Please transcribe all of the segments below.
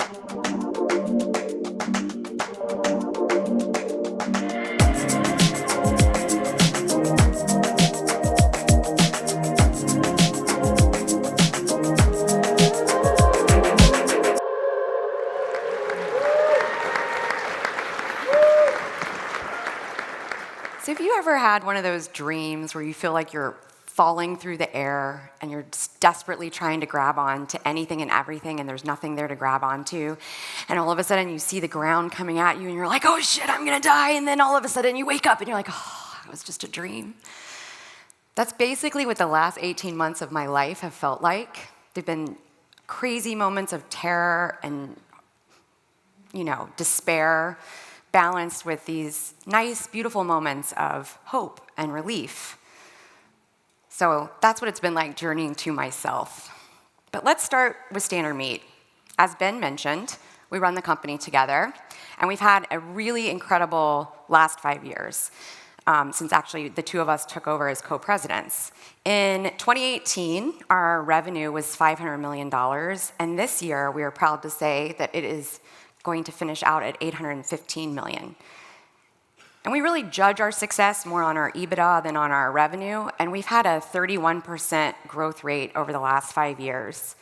So have you ever had one of those dreams where you feel like you're falling through the air and you're just desperately trying to grab on to anything and everything and there's nothing there to grab onto, and all of a sudden you see the ground coming at you and you're like, oh shit, I'm gonna die, and then all of a sudden you wake up and you're like, oh, it was just a dream? That's basically what the last 18 months of my life have felt like. They've been crazy moments of terror and, despair, balanced with these nice, beautiful moments of hope and relief. So that's what it's been like journeying to myself. But let's start with Standard Meat. As Ben mentioned, we run the company together, and we've had a really incredible last 5 years, since actually the two of us took over as co-presidents. In 2018, our revenue was $500 million, and this year we are proud to say that it is going to finish out at $815 million. And we really judge our success more on our EBITDA than on our revenue, and we've had a 31% growth rate over the last 5 years.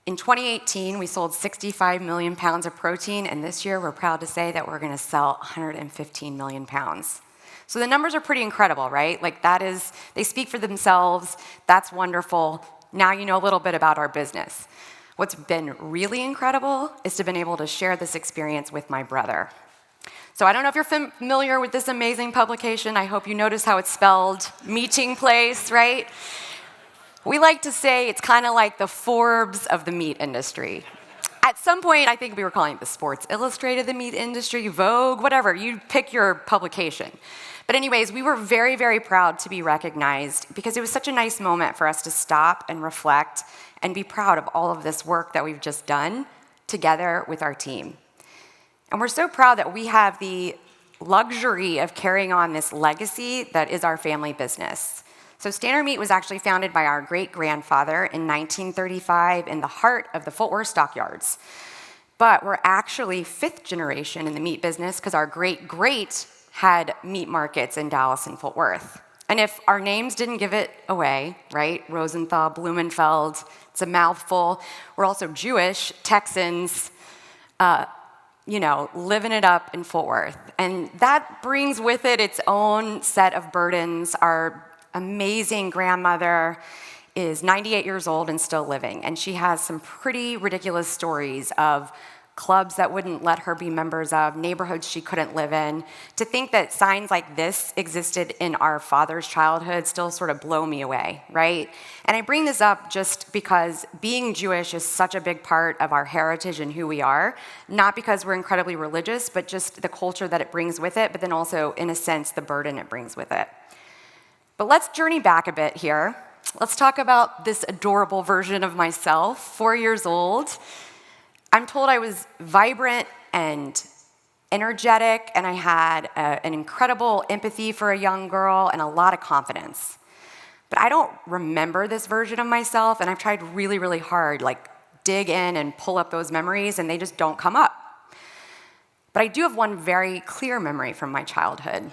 In 2018, we sold 65 million pounds of protein, and this year we're proud to say that we're gonna sell 115 million pounds. So the numbers are pretty incredible, right? They speak for themselves, that's wonderful. Now you know a little bit about our business. What's been really incredible is to have been able to share this experience with my brother. So I don't know if you're familiar with this amazing publication. I hope you notice how it's spelled, Meeting Place, right? We like to say it's kind of like the Forbes of the meat industry. At some point, I think we were calling it the Sports Illustrated, the meat industry, Vogue, whatever. You pick your publication. But anyways, we were very, very proud to be recognized because it was such a nice moment for us to stop and reflect and be proud of all of this work that we've just done together with our team. And we're so proud that we have the luxury of carrying on this legacy that is our family business. So Standard Meat was actually founded by our great-grandfather in 1935 in the heart of the Fort Worth stockyards. But we're actually fifth generation in the meat business because our great-great had meat markets in Dallas and Fort Worth. And if our names didn't give it away, right? Rosenthal, Bumenfeld, it's a mouthful. We're also Jewish, Texans, living it up in Fort Worth. And that brings with it its own set of burdens. Our amazing grandmother is 98 years old and still living. And she has some pretty ridiculous stories of clubs that wouldn't let her be members of, neighborhoods she couldn't live in. To think that signs like this existed in our father's childhood still sort of blow me away, right? And I bring this up just because being Jewish is such a big part of our heritage and who we are, not because we're incredibly religious, but just the culture that it brings with it, but then also, in a sense, the burden it brings with it. But let's journey back a bit here. Let's talk about this adorable version of myself, 4 years old. I'm told I was vibrant and energetic, and I had an incredible empathy for a young girl and a lot of confidence. But I don't remember this version of myself, and I've tried really, really hard, dig in and pull up those memories, and they just don't come up. But I do have one very clear memory from my childhood.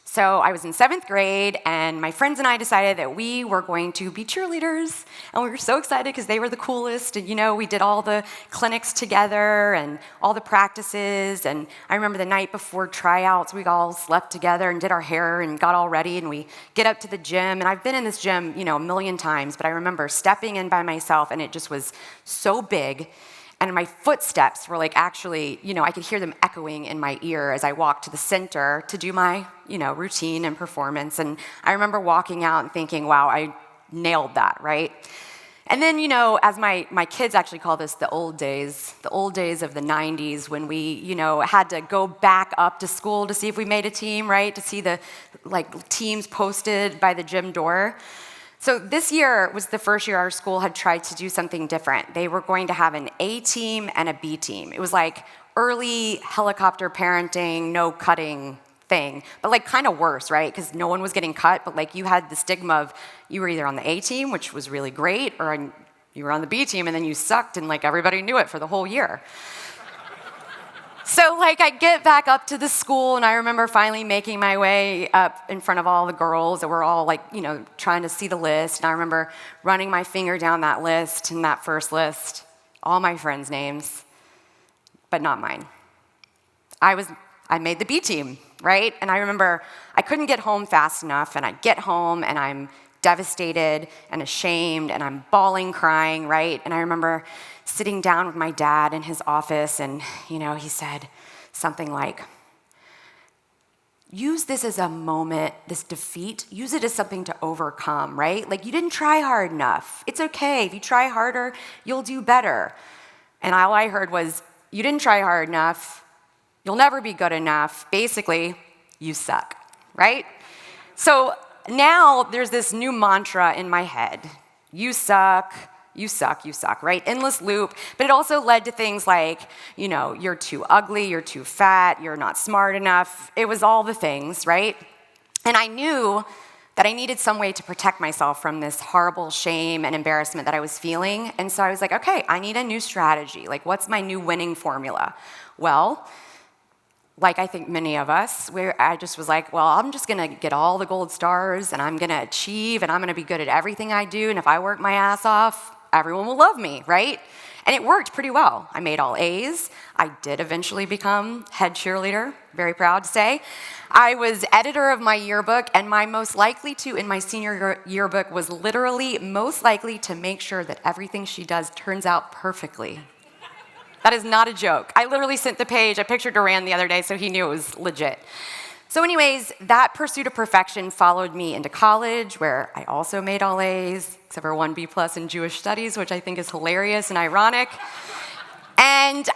So I was in 7th grade, and my friends and I decided that we were going to be cheerleaders, and we were so excited because they were the coolest, and we did all the clinics together and all the practices, and I remember the night before tryouts, we all slept together and did our hair and got all ready, and we get up to the gym, and I've been in this gym, a million times, but I remember stepping in by myself, and it just was so big. And my footsteps were actually, I could hear them echoing in my ear as I walked to the center to do my, routine and performance. And I remember walking out and thinking, wow, I nailed that, right? And then, as my kids actually call this the old days of the 90s when we, had to go back up to school to see if we made a team, right? To see the, teams posted by the gym door. So this year was the first year our school had tried to do something different. They were going to have an A team and a B team. It was like early helicopter parenting, no cutting thing, but kind of worse, right? Because no one was getting cut, but you had the stigma of you were either on the A team, which was really great, or you were on the B team and then you sucked and like everybody knew it for the whole year. So like I get back up to the school and I remember finally making my way up in front of all the girls that were all like, trying to see the list. And I remember running my finger down that list, and that first list, all my friends' names, but not mine. I made the B team, right? And I remember I couldn't get home fast enough, and I get home and I'm devastated and ashamed and I'm bawling, crying, right? And I remember sitting down with my dad in his office, and he said something like, use this as a moment, this defeat, use it as something to overcome, right? Like, you didn't try hard enough. It's okay. If you try harder, you'll do better. And all I heard was, you didn't try hard enough. You'll never be good enough. Basically, you suck, right? So now there's this new mantra in my head. You suck, you suck, you suck, right? Endless loop. But it also led to things like, you're too ugly, you're too fat, you're not smart enough. It was all the things, right? And I knew that I needed some way to protect myself from this horrible shame and embarrassment that I was feeling. And so I was like, okay, I need a new strategy. Like, what's my new winning formula? Well, like I think many of us, I just was like, well, I'm just gonna get all the gold stars, and I'm gonna achieve, and I'm gonna be good at everything I do, and if I work my ass off, everyone will love me, right? And it worked pretty well. I made all A's. I did eventually become head cheerleader, very proud to say. I was editor of my yearbook, and my most likely to in my senior yearbook was literally most likely to make sure that everything she does turns out perfectly. That is not a joke. I literally sent the page. I pictured Duran the other day, so he knew it was legit. So anyways, that pursuit of perfection followed me into college, where I also made all A's, except for one B+ in Jewish studies, which I think is hilarious and ironic. And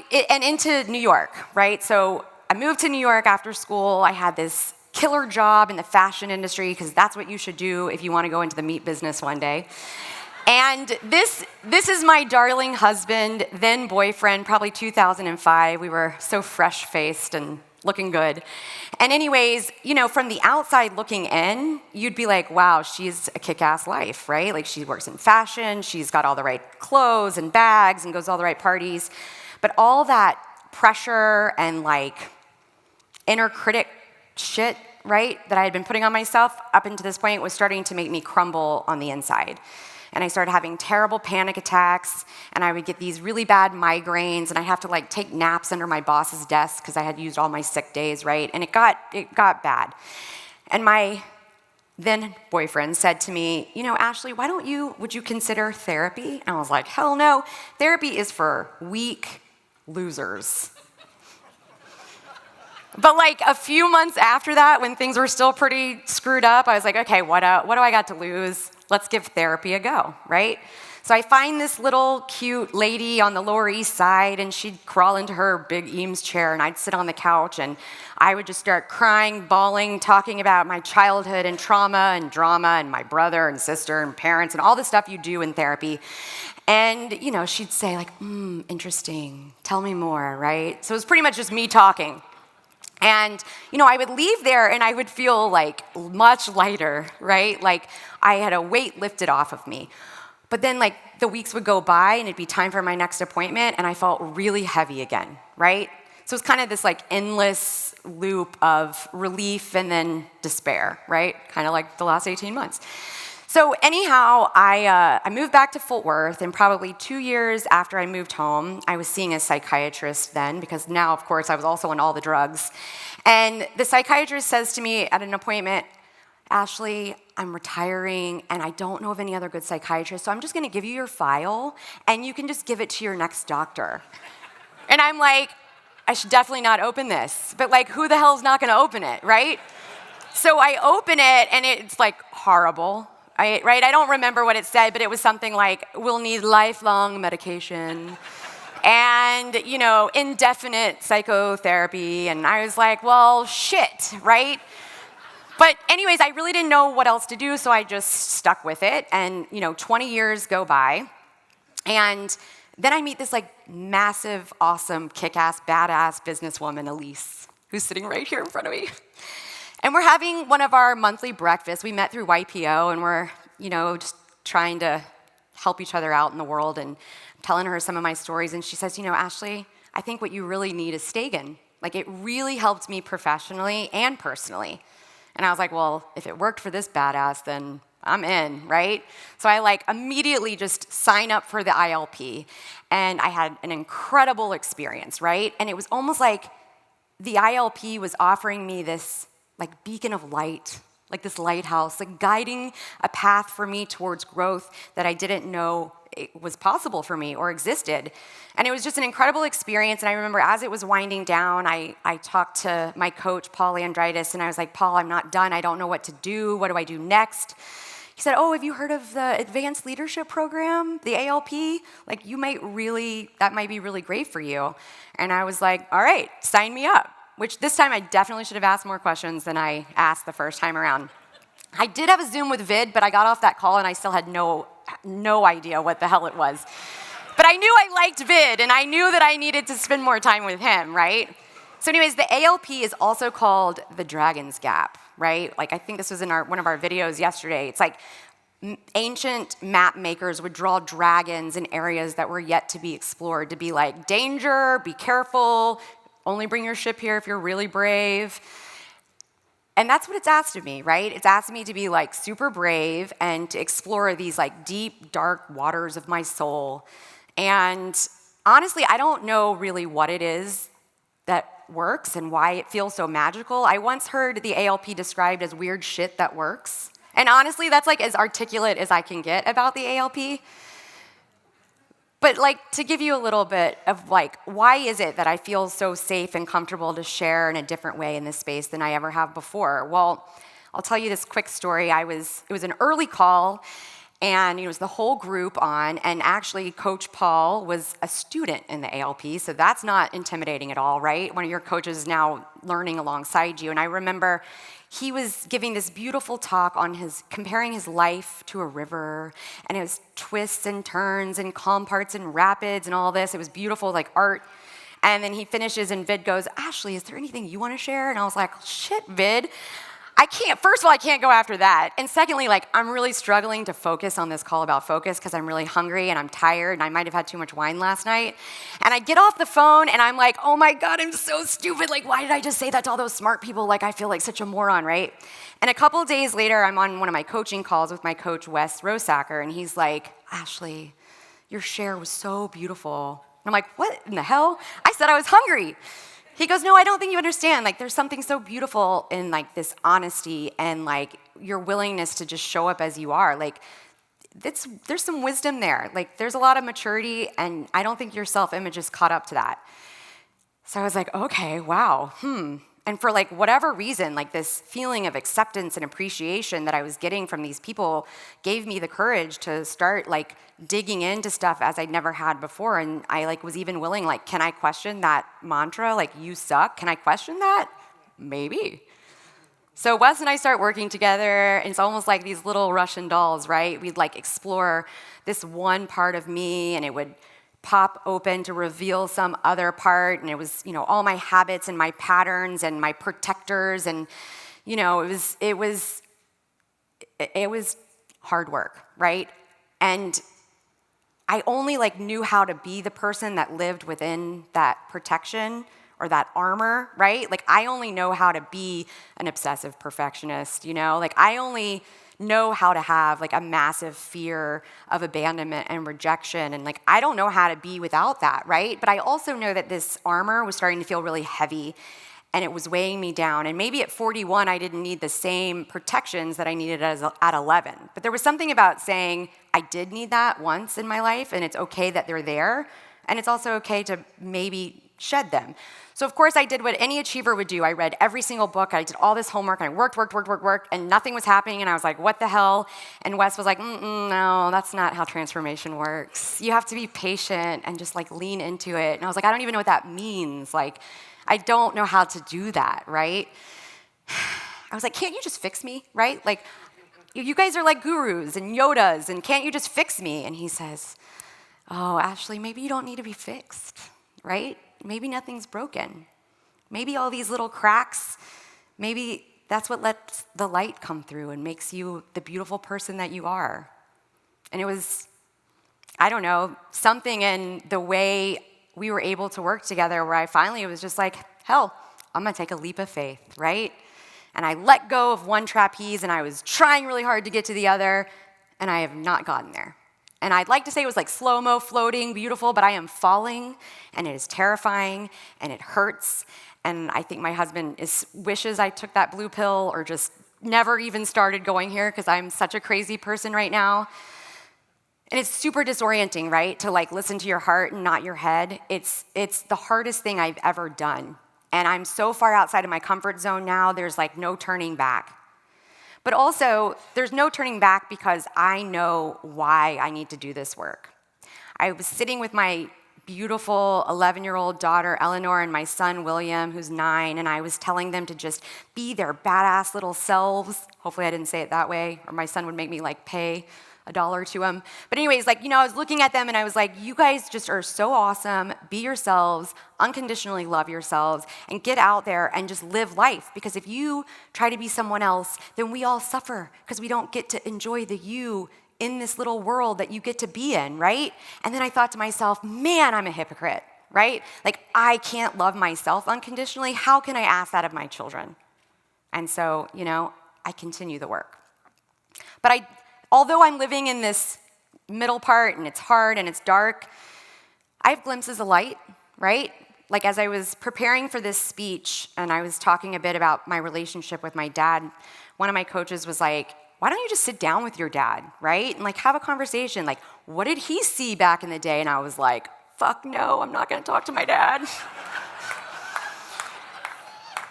into New York, right? So I moved to New York after school. I had this killer job in the fashion industry, because that's what you should do if you want to go into the meat business one day. And this is my darling husband, then boyfriend, probably 2005. We were so fresh-faced and looking good. And anyways, from the outside looking in, you'd be like, wow, she's a kick-ass life, right? Like, she works in fashion, she's got all the right clothes and bags and goes to all the right parties. But all that pressure and like inner critic shit, right, that I had been putting on myself up until this point was starting to make me crumble on the inside. And I started having terrible panic attacks, and I would get these really bad migraines, and I'd have to like take naps under my boss's desk because I had used all my sick days, right? And it got bad. And my then boyfriend said to me, Ashli, would you consider therapy? And I was like, hell no, therapy is for weak losers. But like a few months after that, when things were still pretty screwed up, I was like, okay, what do I got to lose? Let's give therapy a go, right? So I find this little cute lady on the Lower East Side, and she'd crawl into her big Eames chair, and I'd sit on the couch, and I would just start crying, bawling, talking about my childhood and trauma and drama and my brother and sister and parents and all the stuff you do in therapy. And, she'd say like, interesting, tell me more, right? So it was pretty much just me talking. And, I would leave there and I would feel like much lighter, right? Like I had a weight lifted off of me. But then like the weeks would go by and it'd be time for my next appointment and I felt really heavy again, right? So it's kind of this like endless loop of relief and then despair, right? Kind of like the last 18 months. So anyhow, I moved back to Fort Worth, and probably 2 years after I moved home, I was seeing a psychiatrist then, because now, of course, I was also on all the drugs. And the psychiatrist says to me at an appointment, Ashli, I'm retiring, and I don't know of any other good psychiatrist, so I'm just gonna give you your file, and you can just give it to your next doctor. And I'm like, I should definitely not open this, but like, who the hell's not gonna open it, right? So I open it, and it's like horrible. Right? I don't remember what it said, but it was something like, we'll need lifelong medication and, indefinite psychotherapy. And I was like, well, shit, right? But anyways, I really didn't know what else to do, so I just stuck with it. And, 20 years go by. And then I meet this like massive, awesome, kick-ass, badass businesswoman, Elise, who's sitting right here in front of me. And we're having one of our monthly breakfasts. We met through YPO, and we're, just trying to help each other out in the world, and I'm telling her some of my stories, and she says, Ashli, I think what you really need is STAGEN. Like, it really helped me professionally and personally. And I was like, well, if it worked for this badass, then I'm in, right? So I immediately just sign up for the ILP, and I had an incredible experience, right? And it was almost like the ILP was offering me this beacon of light, like this lighthouse, guiding a path for me towards growth that I didn't know it was possible for me or existed. And it was just an incredible experience. And I remember as it was winding down, I talked to my coach, Paul Andritis, and I was like, Paul, I'm not done. I don't know what to do. What do I do next? He said, oh, have you heard of the Advanced Leadership Program, the ALP? That might be really great for you. And I was like, all right, sign me up. Which this time I definitely should have asked more questions than I asked the first time around. I did have a Zoom with Vid, but I got off that call and I still had no idea what the hell it was. But I knew I liked Vid, and I knew that I needed to spend more time with him, right? So anyways, the ALP is also called the Dragon's Gap, right? I think this was in one of our videos yesterday. It's like ancient map makers would draw dragons in areas that were yet to be explored to be like, danger, be careful, only bring your ship here if you're really brave. And that's what it's asked of me, right? It's asked me to be super brave and to explore these deep, dark waters of my soul. And honestly, I don't know really what it is that works and why it feels so magical. I once heard the ALP described as weird shit that works. And honestly, that's as articulate as I can get about the ALP. But to give you a little bit of why is it that I feel so safe and comfortable to share in a different way in this space than I ever have before? Well, I'll tell you this quick story. It was an early call, and it was the whole group on, and actually Coach Paul was a student in the ALP, so that's not intimidating at all, right? One of your coaches is now learning alongside you, and I remember he was giving this beautiful talk on comparing his life to a river, and it was twists and turns and calm parts and rapids and all this. It was beautiful, like art. And then he finishes and Vid goes, Ashli, is there anything you want to share? And I was like, shit, Vid. First of all, I can't go after that. And secondly, I'm really struggling to focus on this call about focus because I'm really hungry and I'm tired and I might have had too much wine last night. And I get off the phone and I'm like, oh my God, I'm so stupid. Why did I just say that to all those smart people? I feel like such a moron, right? And a couple of days later, I'm on one of my coaching calls with my coach, Wes Rosacker, and he's like, Ashli, your share was so beautiful. And I'm like, what in the hell? I said I was hungry. He goes, no, I don't think you understand. There's something so beautiful in this honesty and your willingness to just show up as you are. There's some wisdom there. There's a lot of maturity, and I don't think your self-image is caught up to that. So I was like, okay, wow, And for whatever reason, this feeling of acceptance and appreciation that I was getting from these people gave me the courage to start digging into stuff as I'd never had before. And I was even willing, can I question that mantra? You suck, can I question that? Maybe. So Wes and I start working together, and it's almost like these little Russian dolls, right? We'd explore this one part of me, and it would pop open to reveal some other part, and it was, all my habits and my patterns and my protectors, and, it was hard work, right? And I only knew how to be the person that lived within that protection or that armor, right? I only know how to be an obsessive perfectionist, I only know how to have a massive fear of abandonment and rejection, and I don't know how to be without that, right? But I also know that this armor was starting to feel really heavy, and it was weighing me down. And maybe at 41 I didn't need the same protections that I needed at 11, but there was something about saying I did need that once in my life, and it's okay that they're there, and it's also okay to maybe shed them. So of course I did what any achiever would do. I read every single book, I did all this homework, and I worked, and nothing was happening, and I was like, what the hell? And Wes was like, no, that's not how transformation works. You have to be patient and just lean into it. And I was like, I don't even know what that means. I don't know how to do that, right? I was like, can't you just fix me, right? You guys are gurus and Yodas, and can't you just fix me? And he says, oh, Ashli, maybe you don't need to be fixed, right? Maybe nothing's broken. Maybe all these little cracks, maybe that's what lets the light come through and makes you the beautiful person that you are. And it was I don't know, something in the way we were able to work together where I finally was just like, hell, I'm gonna take a leap of faith, right? And I let go of one trapeze and I was trying really hard to get to the other, and I have not gotten there. And I'd like to say it was like slow-mo, floating, beautiful, but I am falling, and it is terrifying, and it hurts. And I think my husband wishes I took that blue pill or just never even started going here because I'm such a crazy person right now. And it's super disorienting, right? To like listen to your heart and not your head. It's the hardest thing I've ever done. And I'm so far outside of my comfort zone now, there's like no turning back. But also, there's no turning back because I know why I need to do this work. I was sitting with my beautiful 11-year-old daughter, Eleanor, and my son, William, who's 9, and I was telling them to just be their badass little selves. Hopefully I didn't say it that way, or my son would make me like pay $1 to him. But anyways, like, I was looking at them and I was like, you guys just are so awesome. Be yourselves, unconditionally love yourselves, and get out there and just live life. Because if you try to be someone else, then we all suffer because we don't get to enjoy the you in this little world that you get to be in, right? And then I thought to myself, man, I'm a hypocrite, right? Like, I can't love myself unconditionally. How can I ask that of my children? And so, I continue the work. But although I'm living in this middle part and it's hard and it's dark, I have glimpses of light, right? Like as I was preparing for this speech and I was talking a bit about my relationship with my dad, one of my coaches was like, why don't you just sit down with your dad, right? And like have a conversation. Like, what did he see back in the day? And I was like, fuck no, I'm not gonna talk to my dad.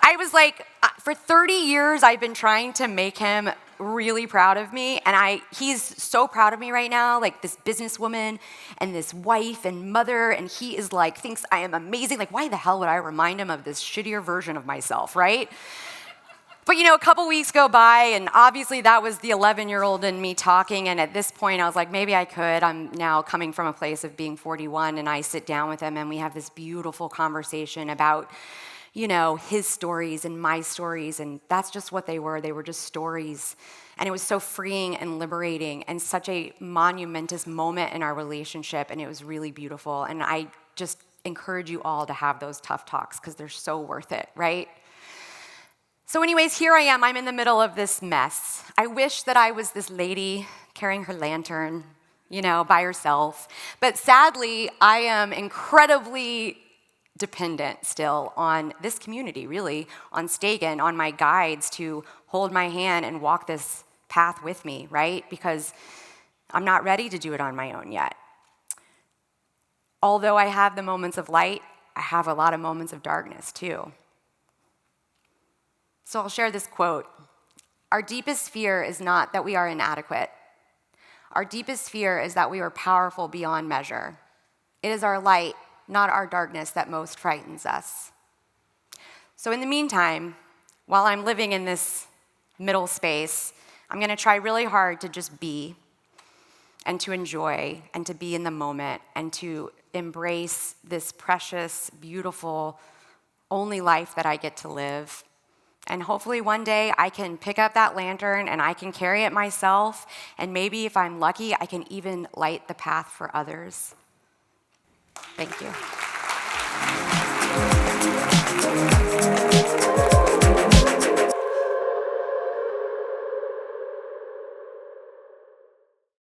I was like, for 30 years, I've been trying to make him really proud of me, and he's so proud of me right now, like this businesswoman and this wife and mother, and he is like, thinks I am amazing. Like, why the hell would I remind him of this shittier version of myself, right? But a couple weeks go by, and obviously that was the 11-year-old in me talking, and at this point I was like, maybe I could. I'm now coming from a place of being 41, and I sit down with him, and we have this beautiful conversation about his stories and my stories, and that's just what they were. They were just stories. And it was so freeing and liberating and such a monumentous moment in our relationship, and it was really beautiful. And I just encourage you all to have those tough talks because they're so worth it, right? So anyways, here I am. I'm in the middle of this mess. I wish that I was this lady carrying her lantern, by herself. But sadly, I am incredibly dependent still on this community, really, on STAGEN, on my guides to hold my hand and walk this path with me, right? Because I'm not ready to do it on my own yet. Although I have the moments of light, I have a lot of moments of darkness too. So I'll share this quote. Our deepest fear is not that we are inadequate. Our deepest fear is that we are powerful beyond measure. It is our light, not our darkness, that most frightens us. So in the meantime, while I'm living in this middle space, I'm gonna try really hard to just be and to enjoy and to be in the moment and to embrace this precious, beautiful, only life that I get to live. And hopefully one day I can pick up that lantern and I can carry it myself, and maybe if I'm lucky, I can even light the path for others. Thank you.